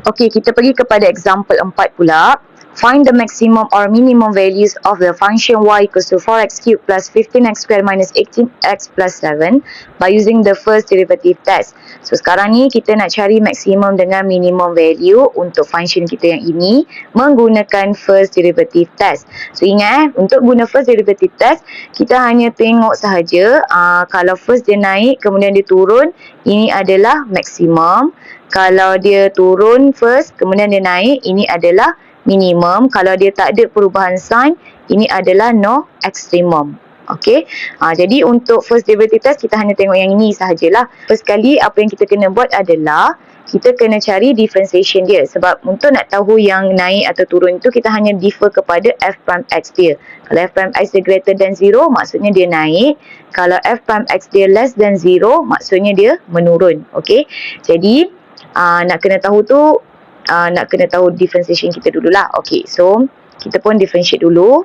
Okey, kita pergi kepada example 4 pula. Find the maximum or minimum values of the function y equals to 4x cubed plus 15x squared minus 18x plus 7 by using the first derivative test. So, sekarang ni kita nak cari maximum dengan minimum value untuk function kita yang ini menggunakan first derivative test. So, ingat untuk guna first derivative test, kita hanya tengok sahaja kalau first dia naik kemudian dia turun, ini adalah maximum. Kalau dia turun first kemudian dia naik, ini adalah minimum. Kalau dia tak ada perubahan sign, ini adalah no extremum. Okey. Jadi untuk first derivative test kita hanya tengok yang ini sahajalah. First kali apa yang kita kena buat adalah kita kena cari differentiation dia. Sebab untuk nak tahu yang naik atau turun itu kita hanya defer kepada f prime x dia. Kalau f prime x dia greater than 0 maksudnya dia naik. Kalau f prime x dia less than 0 maksudnya dia menurun. Okey. Jadi nak kena tahu differentiation kita dululah. Okey, so kita pun differentiate dulu.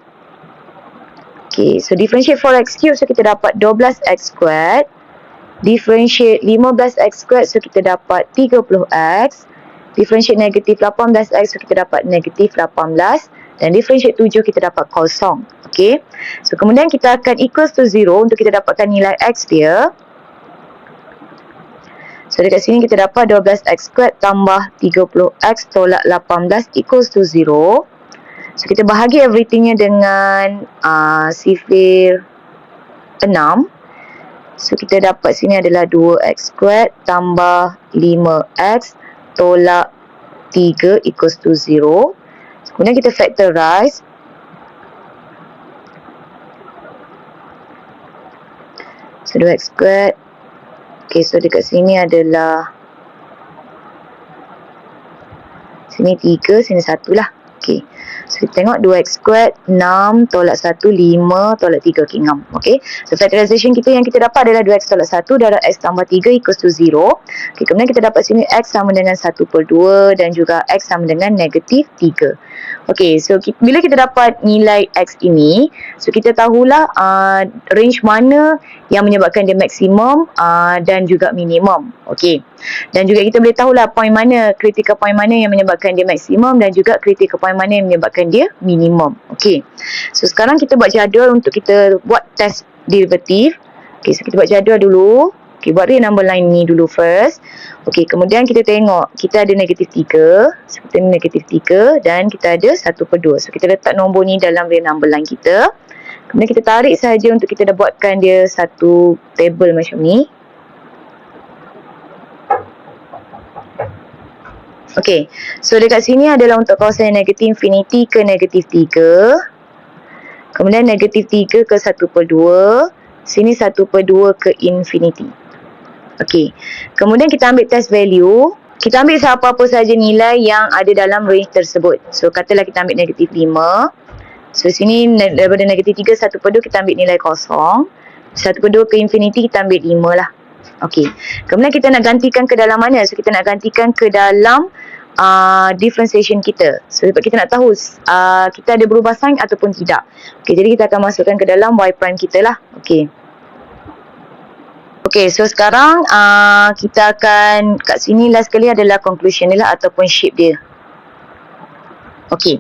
Okey, so differentiate 4x cubed, so kita dapat 12x squared. Differentiate 15x squared, so kita dapat 30x. Differentiate negatif 18x, so kita dapat negatif 18. Dan differentiate 7, kita dapat kosong. Okey, so kemudian kita akan equals to 0 untuk kita dapatkan nilai x dia. So dekat sini kita dapat 12x squared tambah 30x tolak 18 equals to 0. So kita bahagi everythingnya dengan sifir 6. So kita dapat sini adalah 2x squared tambah 5x tolak 3 equals to 0. So, kemudian kita factorize. So 2x squared. Okay, so dekat sini adalah sini 3, sini 1 lah. Okay, so kita tengok 2x squared 6 tolak 1 5 tolak 3. Okay, 6. Okay, so factorization kita yang kita dapat adalah 2x tolak 1 darab x tambah 3 equals to 0. Okay, kemudian kita dapat sini x sama dengan 1/2 dan juga x sama dengan negatif 3. Okay, so bila kita dapat nilai x ini, so kita tahulah range mana yang menyebabkan dia maksimum dan juga minimum. Okay, dan juga kita boleh tahulah point mana, critical point mana yang menyebabkan dia maksimum dan juga critical point mana yang menyebabkan dia minimum. Okay, so sekarang kita buat jadual untuk kita buat test derivatif. Okay, so kita buat jadual dulu. Okay, buat real number line ni dulu first. Okay, kemudian kita tengok kita ada negatif 3. So, kita ada negatif 3 dan kita ada 1/2. So, kita letak nombor ni dalam real number line kita. Kemudian kita tarik sahaja untuk kita dah buatkan dia satu table macam ni. Okay, so dekat sini adalah untuk kawasan yang negatif infinity ke negatif 3. Kemudian negatif 3 ke 1/2. Sini 1/2 ke infinity. Okey, kemudian kita ambil test value. Kita ambil apa-apa saja nilai yang ada dalam range tersebut. So, katalah kita ambil negatif 5. So, sini daripada negatif 3, 1/2 kita ambil nilai kosong. 1/2 ke infinity kita ambil 5 lah. Okey, kemudian kita nak gantikan ke dalam mana? So, kita nak gantikan ke dalam differentiation kita. So, sebab kita nak tahu kita ada berubah sign ataupun tidak. Okey, jadi kita akan masukkan ke dalam y prime kita lah. Okey. Okay, so sekarang kita akan kat sini last sekali adalah conclusion dia lah ataupun shape dia. Okay,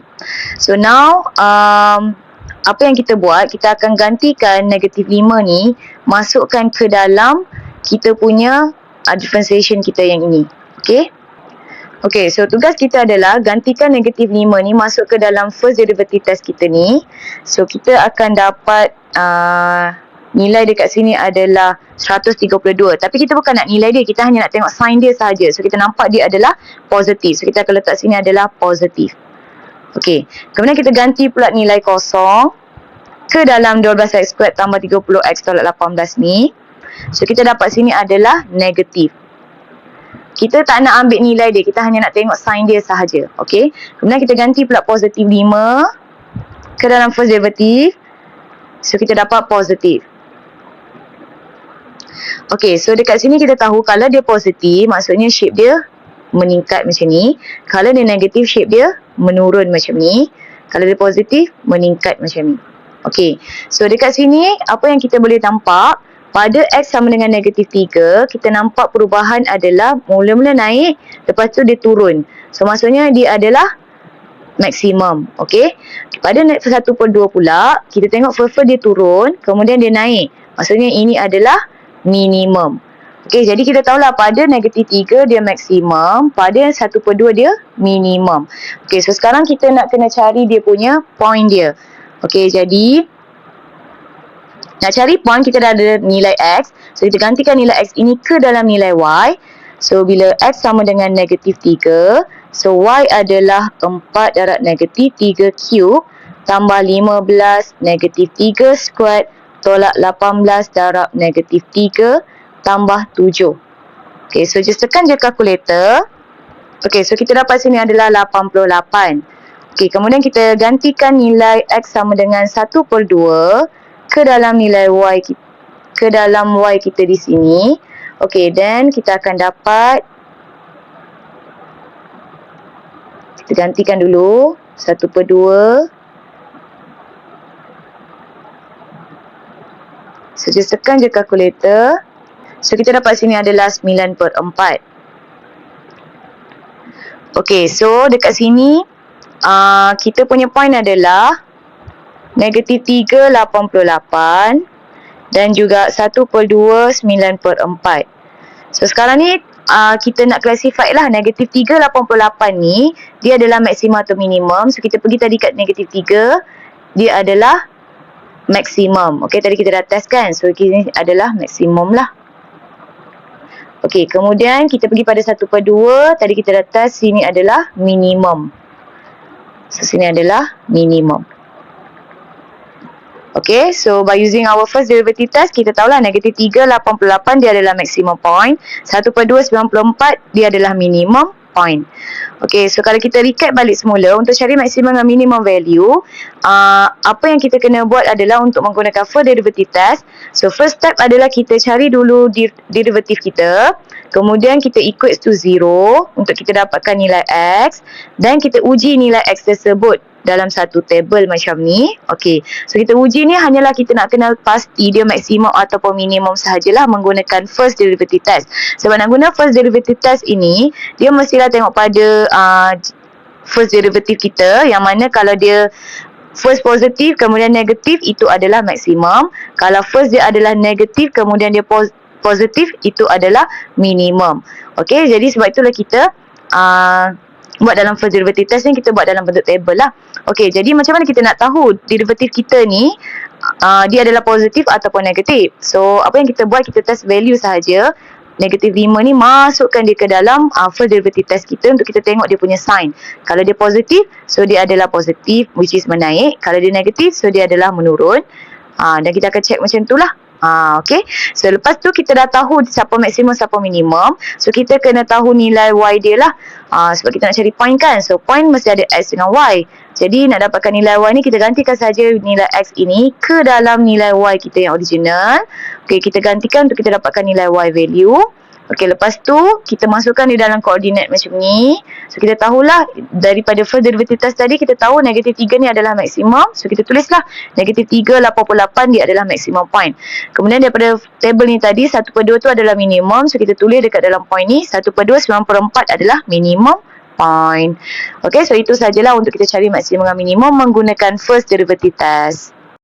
so now apa yang kita buat, kita akan gantikan negatif 5 ni masukkan ke dalam kita punya differentiation kita yang ini. Okay. Okay, so tugas kita adalah gantikan negatif 5 ni masuk ke dalam first derivative test kita ni. So kita akan dapat nilai dekat sini adalah 132. Tapi kita bukan nak nilai dia, kita hanya nak tengok sign dia sahaja. So kita nampak dia adalah positif. So kita akan letak sini adalah positif. Okey, kemudian kita ganti pula nilai kosong ke dalam 12x squared tambah 30x tolak 18 ni. So kita dapat sini adalah negatif. Kita tak nak ambil nilai dia, kita hanya nak tengok sign dia sahaja. Okey, kemudian kita ganti pula positif 5 ke dalam first derivative. So kita dapat positif. Okey, so dekat sini kita tahu kalau dia positif, maksudnya shape dia meningkat macam ni. Kalau dia negatif, shape dia menurun macam ni. Kalau dia positif, meningkat macam ni. Okey, so dekat sini apa yang kita boleh nampak, pada X sama dengan negatif 3, kita nampak perubahan adalah mula-mula naik, lepas tu dia turun. So, maksudnya dia adalah maksimum. Okey. Pada 1/2 pula, kita tengok first dia turun, kemudian dia naik. Maksudnya ini adalah minimum. Okey, jadi kita tahulah pada negatif 3 dia maksimum, pada 1/2 dia minimum. Okey, so sekarang kita nak kena cari dia punya point dia. Okey, jadi nak cari point, kita dah ada nilai X. So, kita gantikan nilai X ini ke dalam nilai Y. So, bila X sama dengan negatif 3, so Y adalah 4 darab negatif 3 cube tambah 15 negatif 3 squared tolak 18 darab negatif 3 tambah 7. Okay, so just tekan je kalkulator. Okay, so kita dapat sini adalah 88. Okay, kemudian kita gantikan nilai X sama dengan 1/2 ke dalam nilai Y, ke dalam Y kita di sini. Okay, then kita akan dapat, kita gantikan dulu 1/2. So, just tekan je kalkulator. So, kita dapat sini adalah 9/4. Okay, so dekat sini kita punya point adalah negatif 3, 88 dan juga 1/2, 9/4. So, sekarang ni kita nak classify lah negatif 3, 88 ni, dia adalah maksimum atau minimum. So, kita pergi tadi kat negatif 3, dia adalah maksimum. Okay, tadi kita dah test kan. So, ini adalah maksimum lah. Okay, kemudian kita pergi pada 1/2, tadi kita dah test, sini adalah minimum. So, sini adalah minimum. Okay, so by using our first derivative test, kita tahulah negatif 3, 88 dia adalah maximum point. 1/2, 94 dia adalah minimum point. Okay, so kalau kita recap balik semula, untuk cari maximum dan minimum value, apa yang kita kena buat adalah untuk menggunakan first derivative test. So, first step adalah kita cari dulu derivative kita. Kemudian kita equates to 0 untuk kita dapatkan nilai X. Dan kita uji nilai X tersebut dalam satu table macam ni. Okey, so kita uji ni hanyalah kita nak kenal pasti dia maksimum ataupun minimum sahajalah menggunakan first derivative test. Sebab nak guna first derivative test ini, dia mestilah tengok pada first derivative kita, yang mana kalau dia first positif kemudian negatif, itu adalah maksimum. Kalau first dia adalah negatif kemudian dia positif, itu adalah minimum. Okey, jadi sebab itulah kita buat dalam first derivative test ni, kita buat dalam bentuk table lah. Okey, jadi macam mana kita nak tahu derivatif kita ni dia adalah positif ataupun negatif? So, apa yang kita buat, kita test value sahaja. Negatif 5 ni masukkan dia ke dalam first derivative test kita untuk kita tengok dia punya sign. Kalau dia positif, so dia adalah positif, which is menaik. Kalau dia negatif, so dia adalah menurun. Dan kita akan check macam tu lah. Okay, so lepas tu kita dah tahu siapa maksimum, siapa minimum. So, kita kena tahu nilai Y dia lah. Sebab kita nak cari point kan. So, point mesti ada X dengan Y. Jadi, nak dapatkan nilai Y ni, kita gantikan saja nilai X ini ke dalam nilai Y kita yang original. Okay, kita gantikan untuk kita dapatkan nilai Y value. Okey, lepas tu kita masukkan di dalam koordinat macam ni. So, kita tahulah daripada first derivative test tadi, kita tahu negatif 3 ni adalah maksimum. So, kita tulislah negatif 3, 88 dia adalah maksimum point. Kemudian daripada table ni tadi, 1/2 tu adalah minimum. So, kita tulis dekat dalam point ni, 1/2, 94 adalah minimum point. Okey, so itu sajalah untuk kita cari maksimum dan minimum menggunakan first derivative test.